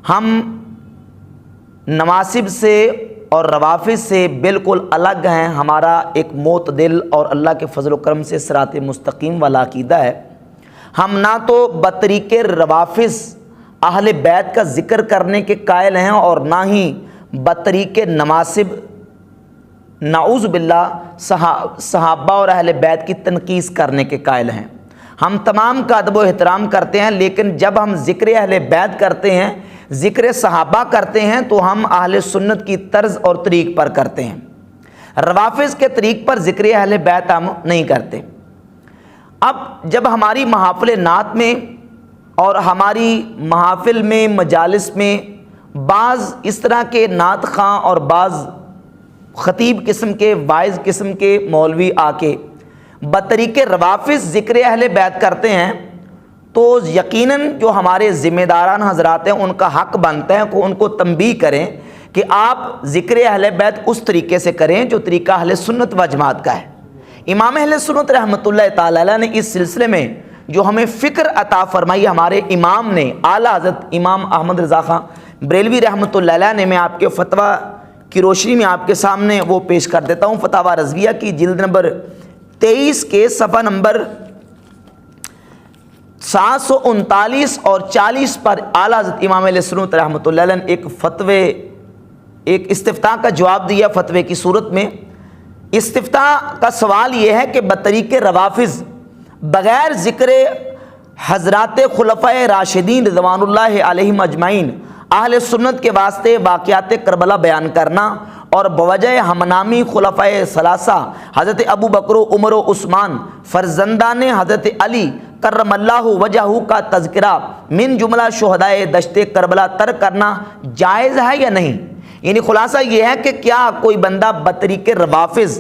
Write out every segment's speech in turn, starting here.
ہم نواسب سے اور روافض سے بالکل الگ ہیں. ہمارا ایک معتدل اور اللہ کے فضل و کرم سے صراط مستقیم والا عقیدہ ہے. ہم نہ تو بطریق روافض اہل بیت کا ذکر کرنے کے قائل ہیں اور نہ ہی بطریق نواسب نعوذ باللہ صحابہ اور اہل بیت کی تنقیص کرنے کے قائل ہیں. ہم تمام کا ادب و احترام کرتے ہیں، لیکن جب ہم ذکر اہل بیت کرتے ہیں، ذکر صحابہ کرتے ہیں، تو ہم اہل سنت کی طرز اور طریق پر کرتے ہیں. روافض کے طریق پر ذکر اہل بیت ہم نہیں کرتے. اب جب ہماری محافل نعت میں اور ہماری محافل میں مجالس میں بعض اس طرح کے نعت خواں اور بعض خطیب قسم کے واعظ قسم کے مولوی آ کے بطریق روافض ذکر اہل بیت کرتے ہیں، تو یقیناً جو ہمارے ذمہ داران حضرات ہیں ان کا حق بنتا ہے کہ ان کو تنبیہ کریں کہ آپ ذکر اہل بیت اس طریقے سے کریں جو طریقہ اہل سنت و جماعت کا ہے. امام اہل سنت رحمۃ اللہ تعالی علیہ نے اس سلسلے میں جو ہمیں فکر عطا فرمائی، ہمارے امام نے اعلیٰ حضرت امام احمد رضا خان بریلوی رحمۃ اللہ علیہ نے، میں آپ کے فتویٰ کی روشنی میں آپ کے سامنے وہ پیش کر دیتا ہوں. فتاویٰ رضویہ کی جلد نمبر 23 کے صفحہ نمبر 739 اور 40 پر اعلیٰ حضرت امام علیہ سنت رحمۃ اللہ علیہ نے ایک فتوے، ایک استفتاء کا جواب دیا فتوے کی صورت میں. استفتاء کا سوال یہ ہے کہ بطریق روافض بغیر ذکر حضرات خلفائے راشدین رضوان اللہ علیہم اجمعین اہل سنت کے واسطے واقعات کربلا بیان کرنا اور بوجہ ہم نامی خلفائے ثلاثہ حضرت ابو بکر و عمر و عثمان فرزندان حضرت علی کرم اللہ وجہہ کا تذکرہ من جملہ شہدائے دشت کربلا ترک کرنا جائز ہے یا نہیں؟ یعنی خلاصہ یہ ہے کہ کیا کوئی بندہ بطریق روافض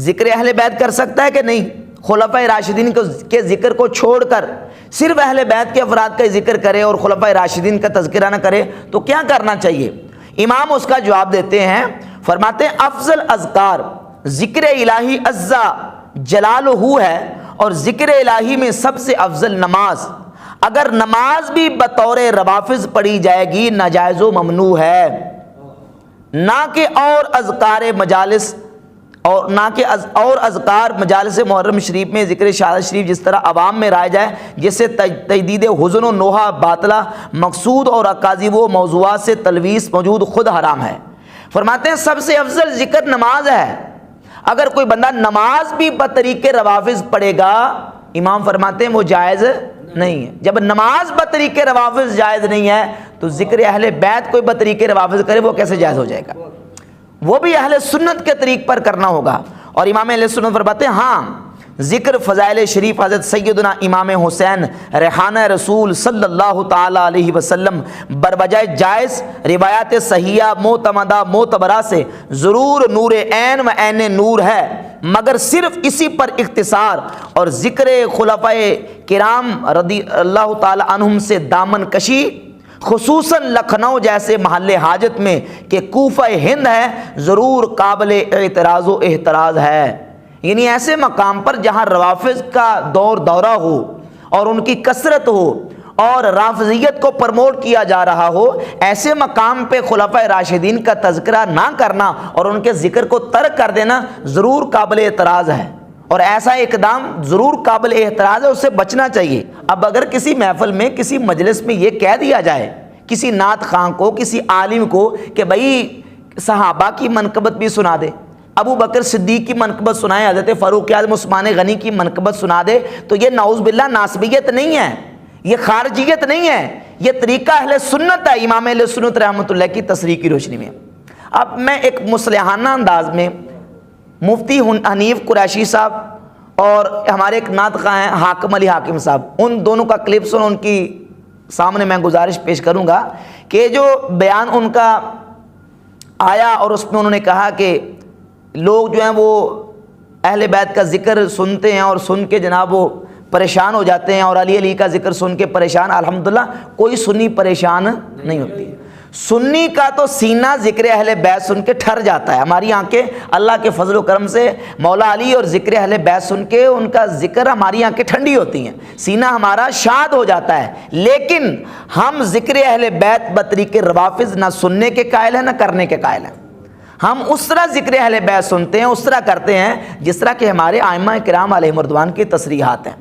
ذکر اہل بیت کر سکتا ہے کہ نہیں؟ خلفائے راشدین کے ذکر کو چھوڑ کر صرف اہل بیت کے افراد کا ذکر کرے اور خلفائے راشدین کا تذکرہ نہ کرے تو کیا کرنا چاہیے؟ امام اس کا جواب دیتے ہیں، فرماتے ہیں افضل اذکار ذکر الہی عزا جلالہ ہے، اور ذکر الہی میں سب سے افضل نماز. اگر نماز بھی بطور روافض پڑھی جائے گی ناجائز و ممنوع ہے، نہ کہ اور اذکار مجالس اور نہ کہ اور اذکار مجالس محرم شریف میں ذکر شہادت شریف جس طرح عوام میں رائج ہے، جس سے تجدید حزن و نوحہ باطلہ مقصود اور اکاذیب و موضوعات سے تلویث موجود خود حرام ہے. فرماتے ہیں سب سے افضل ذکر نماز ہے. اگر کوئی بندہ نماز بھی بطریق روافض پڑھے گا، امام فرماتے ہیں وہ جائز نہیں ہے. جب نماز بطریق روافض جائز نہیں ہے تو ذکر اہل بیت کوئی بطریق روافض کرے وہ کیسے جائز ہو جائے گا؟ وہ بھی اہل سنت کے طریق پر کرنا ہوگا. اور امام اہل سنت فرماتے ہیں ہاں ذکر فضائل شریف حضرت سیدنا امام حسین ریحانہ رسول صلی اللہ تعالی علیہ وسلم بربجائے جائز روایات صحیحہ معتمدہ معتبرہ سے ضرور نور عین و عین نور ہے، مگر صرف اسی پر اختصار اور ذکر خلفائے کرام رضی اللہ تعالی عنہم سے دامن کشی خصوصاً لکھنؤ جیسے محل حاجت میں کہ کوفہ ہند ہے ضرور قابل اعتراض و احتراز ہے. یعنی ایسے مقام پر جہاں روافض کا دورہ ہو اور ان کی کثرت ہو اور رافضیت کو پرموٹ کیا جا رہا ہو، ایسے مقام پہ خلفائے راشدین کا تذکرہ نہ کرنا اور ان کے ذکر کو ترک کر دینا ضرور قابل اعتراض ہے، اور ایسا اقدام ضرور قابل احتراز ہے، اس سے بچنا چاہیے. اب اگر کسی محفل میں کسی مجلس میں یہ کہہ دیا جائے کسی نعت خواں کو، کسی عالم کو کہ بھائی صحابہ کی منقبت بھی سنا دے، ابو بکر صدیق کی منقبت سنائے، حضرت فاروق اعظم عثمان غنی کی منقبت سنا دے، تو یہ نعوذ باللہ ناسبیت نہیں ہے، یہ خارجیت نہیں ہے، یہ طریقہ اہل سنت ہے امام اہل سنت رحمۃ اللہ کی تصریح کی روشنی میں. اب میں ایک مصلحانہ انداز میں مفتی حنیف قریشی صاحب اور ہمارے ایک نعت خواں ہیں حاکم علی حاکم صاحب، ان دونوں کا کلپ سن ان کی سامنے میں گزارش پیش کروں گا کہ جو بیان ان کا آیا اور اس میں انہوں نے کہا کہ لوگ جو ہیں وہ اہل بیت کا ذکر سنتے ہیں اور سن کے جناب وہ پریشان ہو جاتے ہیں، اور علی کا ذکر سن کے پریشان. الحمدللہ کوئی سنی پریشان نہیں ہوتی. سنی کا تو سینہ ذکر اہل بیت سن کے ٹھر جاتا ہے. ہماری آنکھیں اللہ کے فضل و کرم سے مولا علی اور ذکر اہل بیت سن کے ان کا ذکر ہماری آنکھیں ٹھنڈی ہوتی ہیں, سینہ ہمارا شاد ہو جاتا ہے. لیکن ہم ذکر اہل بیت بطریق روافض نہ سننے کے قائل ہیں نہ کرنے کے قائل ہیں. ہم اس طرح ذکر اہل بیت سنتے ہیں, اس طرح کرتے ہیں جس طرح کہ ہمارے ائمہ کرام علیہم رضوان کی تصریحات ہیں.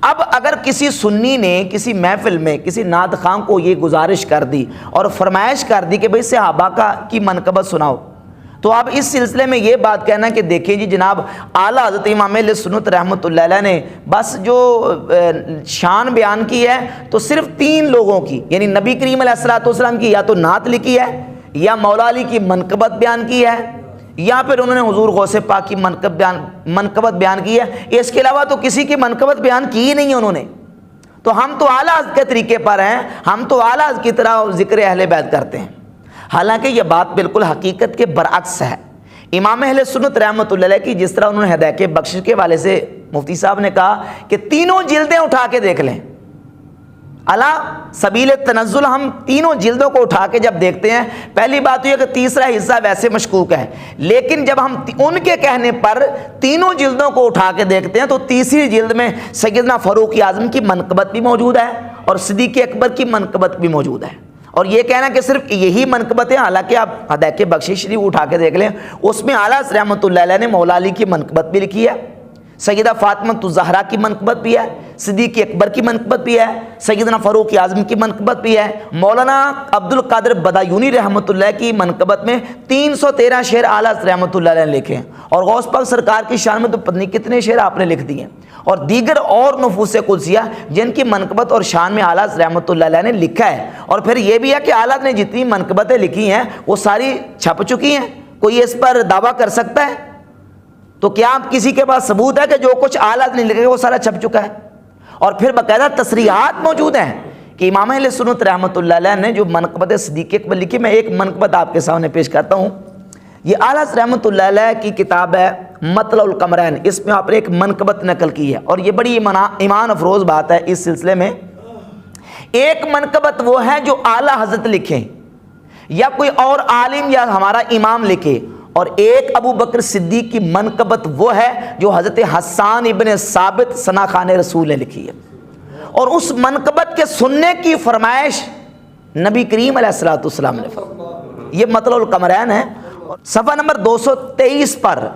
اب اگر کسی سنی نے کسی محفل میں کسی نعت خواں کو یہ گزارش کر دی اور فرمائش کر دی کہ بھئی صحابہ کی منقبت سناؤ, تو اب اس سلسلے میں یہ بات کہنا کہ دیکھیں جی جناب اعلیٰ حضرت امام اہل سنت رحمۃ اللہ علیہ نے بس جو شان بیان کی ہے تو صرف 3 لوگوں کی, یعنی نبی کریم علیہ الصلوۃ والسلام کی یا تو نعت لکھی ہے, یا مولا علی کی منقبت بیان کی ہے, یا پھر انہوں نے حضور غوث پاک کی منقبت بیان کی ہے. اس کے علاوہ تو کسی کی منقبت بیان کی ہی نہیں ہے انہوں نے. تو ہم تو اعلیٰ حضرت کے طریقے پر ہیں, ہم تو اعلیٰ حضرت کی طرح ذکر اہل بیت کرتے ہیں. حالانکہ یہ بات بالکل حقیقت کے برعکس ہے. امام اہل سنت رحمۃ اللہ علیہ کی جس طرح انہوں نے ہدایت بخشش کے والے سے مفتی صاحب نے کہا کہ تینوں جلدیں اٹھا کے دیکھ لیں, علا سبیل تنزل ہم تینوں جلدوں کو اٹھا کے جب دیکھتے ہیں, پہلی بات یہ کہ تیسرا حصہ ویسے مشکوک ہے, لیکن جب ہم ان کے کہنے پر تینوں جلدوں کو اٹھا کے دیکھتے ہیں تو تیسری جلد میں سیدنا فاروق اعظم کی منقبت بھی موجود ہے اور صدیق اکبر کی منقبت بھی موجود ہے. اور یہ کہنا کہ صرف یہی منقبت ہے, حالانکہ آپ ہدایت بخشش شریف اٹھا کے دیکھ لیں, اس میں اعلیٰ رحمۃ اللہ علیہ نے مولا علی کی منقبت بھی لکھی ہے, سیدہ فاطمہ الزہرا کی منقبت بھی ہے, صدیق اکبر کی منقبت بھی ہے, سیدنا فاروق اعظم کی منقبت بھی ہے. مولانا عبد القادر بدایونی رحمۃ اللہ کی منقبت میں 313 شعر اعلیٰ رحمۃ اللہ علیہ نے لکھے ہیں, اور غوث پاک سرکار کی شان میں تو پتہ نہیں کتنے شعر آپ نے لکھ دیے ہیں. اور دیگر اور نفوس قدسیہ جن کی منقبت اور شان میں اعلیٰ رحمۃ اللہ علیہ نے لکھا ہے. اور پھر یہ بھی ہے کہ اعلیٰ نے جتنی منقبتیں لکھی ہیں وہ ساری چھپ چکی ہیں, کوئی اس پر دعویٰ کر سکتا ہے؟ تو کیا آپ کسی کے پاس ثبوت ہے کہ جو کچھ اعلیٰ نے لکھا ہے وہ سارا چھپ چکا ہے؟ اور پھر باقاعدہ تصریحات موجود ہیں کہ امام اہل سنت رحمۃ اللہ علیہ نے جو منقبت صدیق اکبر لکھی, میں ایک منقبت آپ کے سامنے پیش کرتا ہوں. یہ اعلیٰ رحمۃ اللہ علیہ کی کتاب ہے مطلع القمرین, اس میں آپ نے ایک منقبت نقل کی ہے, اور یہ بڑی ایمان افروز بات ہے اس سلسلے میں. ایک منقبت وہ ہے جو اعلیٰ حضرت لکھیں یا کوئی اور عالم یا ہمارا امام لکھے, اور ایک ابو بکر صدیق کی منقبت وہ ہے جو حضرت حسان ابن ثابت ثنا خان رسول نے لکھی ہے. اور اس منقبت کے سننے کی فرمائش نبی کریم علیہ الصلوۃ والسلام نے فرمائی. یہ مطلع القمرین ہے, صفحہ نمبر 223 پر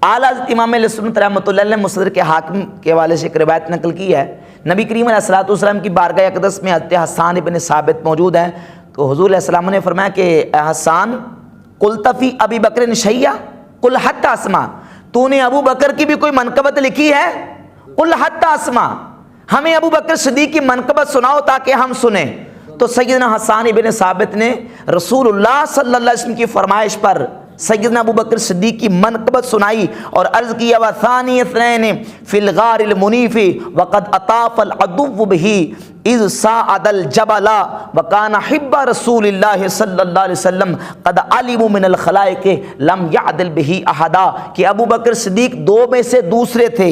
اعلیٰ امام علیہ سنت رحمۃ اللہ علیہ نے مصدرک حاکم کے حوالے سے ایک روایت نقل کی ہے. نبی کریم علیہ الصلوۃ والسلام کی بارگاہ اقدس میں حضرت حسان ابن ثابت موجود ہیں, تو حضور علیہ السلام نے فرمایا کہ اے حسان قلت فی ابی بکر شیئا قل حتی اسمع, تو نے ابو بکر کی بھی کوئی منقبت لکھی ہے؟ قل حتی اسمع, ہمیں ابو بکر صدیق کی منقبت سناؤ تاکہ ہم سنیں. تو سیدنا حسان ابن ثابت نے رسول اللہ صلی اللہ علیہ وسلم کی فرمائش پر سیدنا ابو بکر صدیق کی منقبت سنائی اور عرض کیا وثانی اثنین فی الغار المنیف وقد اطاف العدو بہ اذ صعد الجبل وکان حب رسول اللہ صلی اللہ علیہ وسلم قد علموا من الخلائق لم يعدل بہ احدا, کہ ابو بکر صدیق 2 میں سے دوسرے تھے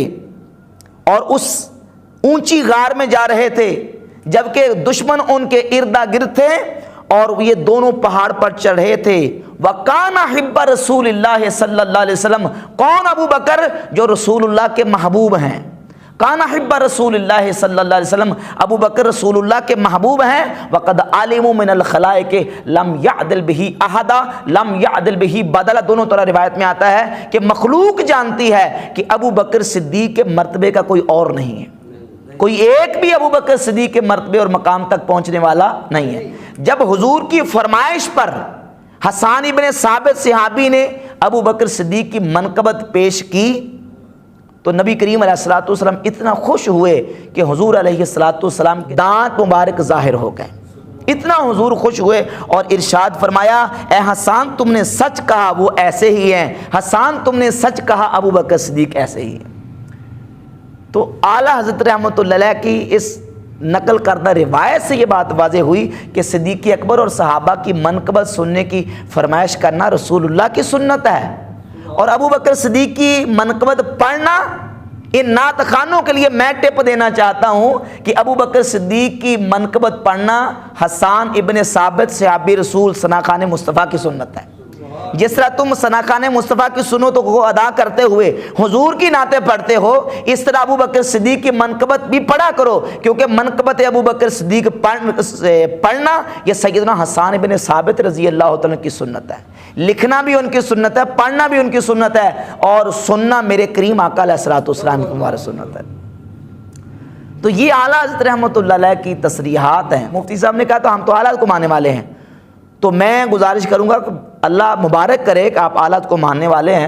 اور اس اونچی غار میں جا رہے تھے جبکہ دشمن ان کے اردا گرد تھے اور یہ دونوں پہاڑ پر چڑھ رہے تھے. وَقَانَ حِبَّ رسول اللہ صلی اللہ علیہ وسلم, کون؟ ابو بکر جو رسول اللہ کے محبوب ہیں. کان حب رسول اللہ صلی اللہ علیہ وسلم, ابو بکر رسول اللہ کے محبوب ہیں. وقد علموا من الخلائق لم يعدل به احدا لم يعدل به بدلا, دونوں طرح روایت میں آتا ہے کہ مخلوق جانتی ہے کہ ابو بکر صدیق کے مرتبے کا کوئی اور نہیں ہے, کوئی ایک بھی ابو بکر صدیق کے مرتبے اور مقام تک پہنچنے والا نہیں ہے. جب حضور کی فرمائش پر حسان ابن ثابت صحابی نے ابو بکر صدیق کی منقبت پیش کی تو نبی کریم علیہ الصلوۃ والسلام اتنا خوش ہوئے کہ حضور علیہ الصلوۃ والسلام کے دانت مبارک ظاہر ہو گئے. اتنا حضور خوش ہوئے اور ارشاد فرمایا اے حسان تم نے سچ کہا, وہ ایسے ہی ہیں. حسان تم نے سچ کہا, ابو بکر صدیق ایسے ہی ہیں. تو اعلیٰ حضرت رحمۃ اللہ علیہ کی اس نقل کردہ روایت سے یہ بات واضح ہوئی کہ صدیق اکبر اور صحابہ کی منقبت سننے کی فرمائش کرنا رسول اللہ کی سنت ہے, اور ابو بکر صدیق کی منقبت پڑھنا ان نعت خوانوں کے لیے میں ٹپ دینا چاہتا ہوں کہ ابو بکر صدیق کی منقبت پڑھنا حسان ابن ثابت صحابی رسول ثناخوان مصطفیٰ کی سنت ہے۔ جس طرح تم ثناخوان مصطفیٰ کی سنتوں کو ادا کرتے ہوئے حضور کی نعتیں پڑھتے ہو، اس طرح ابو بکر صدیق کی منقبت بھی پڑھا کرو، کیونکہ منقبت ابو بکر صدیق پڑھنا یہ سیدنا حسان ابن ثابت رضی اللہ تعالیٰ کی سنت ہے۔ لکھنا بھی ان کی سنت ہے، پڑھنا بھی ان کی سنت ہے، اور سننا میرے کریم آقا علیہ الصلوۃ والسلام کی ہماری سنت ہے۔ تو یہ اعلیٰ حضرت رحمۃ اللہ علیہ کی تصریحات ہیں۔ مفتی صاحب نے کہا تو ہم تو اعلیٰ کو ماننے والے ہیں، تو میں گزارش کروں گا کہ اللہ مبارک کرے کہ آپ اعلیٰ کو ماننے والے ہیں،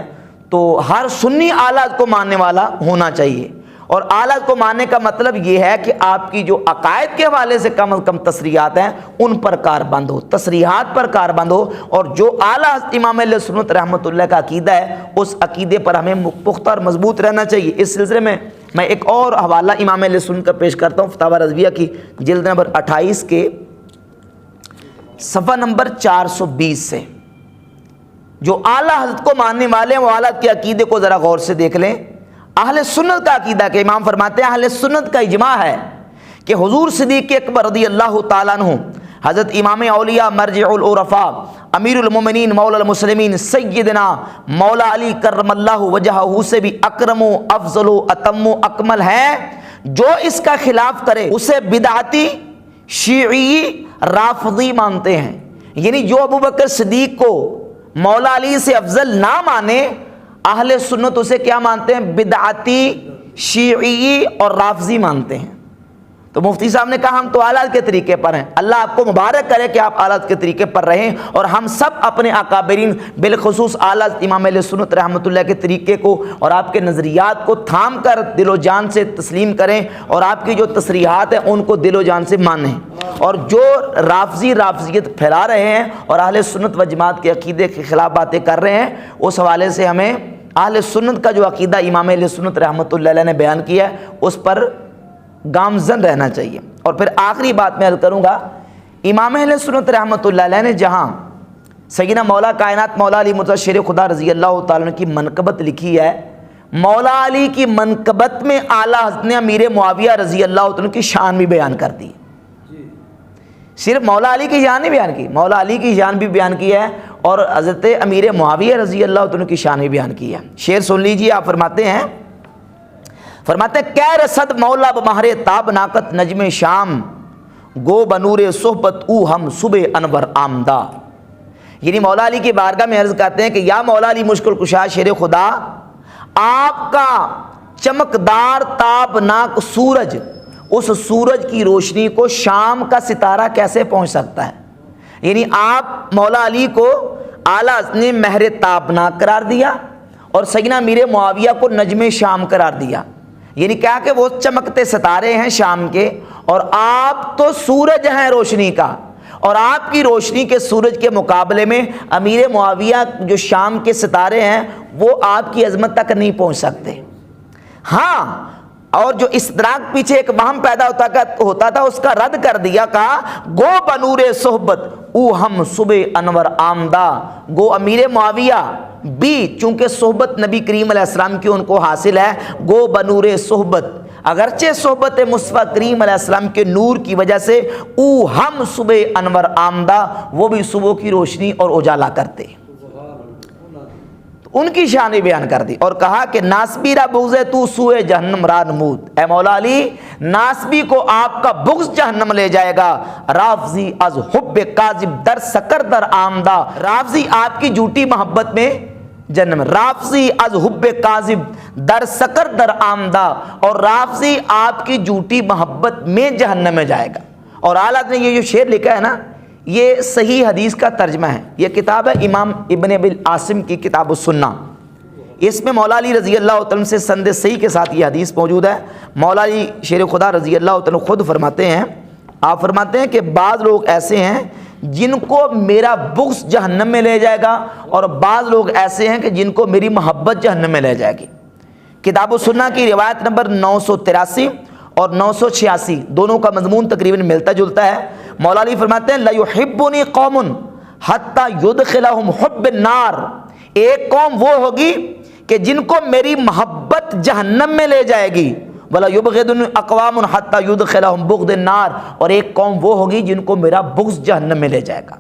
تو ہر سنی اعلیٰ کو ماننے والا ہونا چاہیے۔ اور اعلیٰ کو ماننے کا مطلب یہ ہے کہ آپ کی جو عقائد کے حوالے سے کم از کم تصریحات ہیں ان پر کار بند ہو، تصریحات پر کار بند ہو، اور جو اعلیٰ امام اہل سنت رحمۃ اللہ کا عقیدہ ہے اس عقیدے پر ہمیں پختہ اور مضبوط رہنا چاہیے۔ اس سلسلے میں میں ایک اور حوالہ امام اہل سنت کا پیش کرتا ہوں، فتاوی رضویہ کی جلد نمبر 28 کے صفحہ نمبر 420 سے۔ جو اعلیٰ حضرت کو ماننے والے ہیں وہ اعلیٰ کے عقیدے کو ذرا غور سے دیکھ لیں۔ اہل سنت کا عقیدہ کہ امام فرماتے ہیں اہل سنت کا اجماع ہے کہ حضور صدیق اکبر رضی اللہ تعالیٰ عنہ، حضرت امام اولیاء مرجع العرفاء امیر المومنین مولا المسلمین سیدنا مولا علی کرم اللہ وجہہ سے بھی اکرم و افضل و اتم و اکمل ہے۔ جو اس کا خلاف کرے اسے بدعتی، شیعی، رافضی مانتے ہیں۔ یعنی جو ابو بکر صدیق کو مولا علی سے افضل نہ مانے، اہل سنت اسے کیا مانتے ہیں؟ بدعتی، شیعی اور رافضی مانتے ہیں۔ تو مفتی صاحب نے کہا ہم تو اعلیٰ کے طریقے پر ہیں، اللہ آپ کو مبارک کرے کہ آپ اعلیٰ کے طریقے پر رہیں، اور ہم سب اپنے اکابرین بالخصوص اعلیٰ امام اہل سنت رحمۃ اللہ کے طریقے کو اور آپ کے نظریات کو تھام کر دل و جان سے تسلیم کریں، اور آپ کی جو تصریحات ہیں ان کو دل و جان سے مانیں۔ اور جو رافضیت پھیلا رہے ہیں اور اہل سنت و جماعت کے عقیدے کے خلاف باتیں کر رہے ہیں، اس حوالے سے ہمیں اہل سنت کا جو عقیدہ امام اہل سنت رحمۃ اللہ علیہ نے بیان کیا ہے اس پر گامزن رہنا چاہیے۔ اور پھر آخری بات میں عرض کروں گا، امام اہل سنت رحمۃ اللہ علیہ نے جہاں سیدنا مولا کائنات مولا علی مرتضی شیر خدا رضی اللہ تعالیٰ کی منقبت لکھی ہے، مولا علی کی منقبت میں اعلیٰ حضرت نے امیر معاویہ رضی اللہ تعالیٰ کی شان بھی بیان کر دی۔ صرف مولا علی کی شان نہیں بیان کی، مولا علی کی شان بھی بیان کی ہے، اور حضرت امیر معاویہ رضی اللہ تعالیٰ کی شان بھی بیان کی ہے۔ شعر سن لیجیے، آپ فرماتے ہیں کہہ رسد مولا بمہر تاب ناقت نجم شام، گو بنور صحبت او ہم صبح انور آمدہ۔ یعنی مولا علی کی بارگاہ میں عرض کرتے ہیں کہ یا مولا علی مشکل کشا شیر خدا، آپ کا چمکدار تابناک سورج، اس سورج کی روشنی کو شام کا ستارہ کیسے پہنچ سکتا ہے؟ یعنی آپ مولا علی کو اعلیٰ نے مہر تابناک قرار دیا اور سیدنا امیر معاویہ کو نجم شام قرار دیا، یعنی کیا کہ وہ چمکتے ستارے ہیں شام کے، اور آپ تو سورج ہیں روشنی کا، اور آپ کی روشنی کے سورج کے مقابلے میں امیر معاویہ جو شام کے ستارے ہیں وہ آپ کی عظمت تک نہیں پہنچ سکتے۔ ہاں، اور جو استدراک پیچھے ایک وہم پیدا ہوتا تھا اس کا رد کر دیا، کہا گو بنور صحبت او ہم صبح انور آمدہ، گو امیر معاویہ بھی چونکہ صحبت نبی کریم علیہ السلام کی ان کو حاصل ہے، گو بنور صحبت، اگرچہ صحبت مصطفیٰ کریم علیہ السلام کے نور کی وجہ سے او ہم صبح انور آمدہ، وہ بھی صبح کی روشنی اور اجالا کرتے، ان کی شان بیان کر دی، اور کہا کہ ناسبی را بغض تو سوئے جہنم را نمود، اے مولا علی ناسبی کو آپ کا بغض جہنم لے جائے گا، رافضی از حب کاذب در سکر در آمدہ، رافضی آپ کی جھوٹی محبت میں جہنم، رافضی از حب کاذب در سکر در آمدہ، اور رافضی آپ کی جھوٹی محبت میں جہنم میں جائے گا۔ اور اعلیٰ نے یہ جو شعر لکھا ہے نا، یہ صحیح حدیث کا ترجمہ ہے، یہ کتاب ہے امام ابن ابی العاصم کی کتاب السنہ، اس میں مولا علی رضی اللہ عنہ سے سند صحیح کے ساتھ یہ حدیث موجود ہے۔ مولا علی شیر خدا رضی اللہ عنہ خود فرماتے ہیں، آپ فرماتے ہیں کہ بعض لوگ ایسے ہیں جن کو میرا بغض جہنم میں لے جائے گا، اور بعض لوگ ایسے ہیں کہ جن کو میری محبت جہنم میں لے جائے گی۔ کتاب السنہ کی روایت نمبر 983 اور 986 دونوں کا مضمون تقریباً ملتا جلتا ہے۔ مولا علی فرماتے ہیں لَيُحِبُّنِي قَوْمٌ حَتَّى يُدْخِلَهُمْ حُبُّ النَّارِ، ایک قوم وہ ہوگی کہ جن کو میری محبت محبت جہنم میں لے جائے گی. وَلَا يُبْغِضُنِّ أَقْوَامٌ حَتَّى يُدْخِلَهُمْ بُغْضِ النَّارِ، اور ایک قوم وہ ہوگی جن کو میرا بغض جہنم میں لے جائے گا.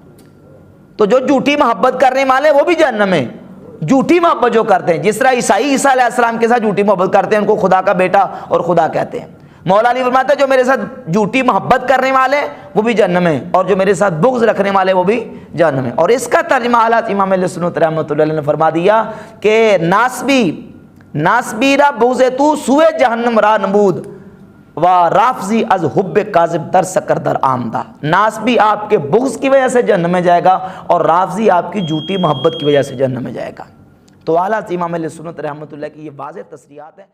تو جو جھوٹی محبت کرنے والے وہ بھی جہنم میں، جھوٹی محبت جو کرتے ہیں، جس طرح عیسائی عیسیٰ علیہ السلام کے ساتھ جھوٹی محبت کرتے ہیں، ان کو خدا کا بیٹا اور خدا کہتے ہیں. مولا علی فرماتا ہے جو میرے ساتھ جھوٹی محبت کرنے والے وہ بھی جہنم میں، اور جو میرے ساتھ بغض رکھنے والے وہ بھی جہنم میں. اور اس کا ترجمہ حضرت امام اہل سنت رحمۃ اللہ علیہ نے فرما دیا کہ ناسبی را بغض تو سوئے جہنم را نمود و رافضی از حب کاذب در سکر در آمدہ. ناسبی آپ کے بغض کی وجہ سے جہنم میں جائے گا، اور رافضی آپ کی جھوٹی محبت کی وجہ سے جہنم میں جائے گا. تو اعلیٰ امام اہل سنت رحمۃ اللہ کی یہ واضح تصریحات ہیں.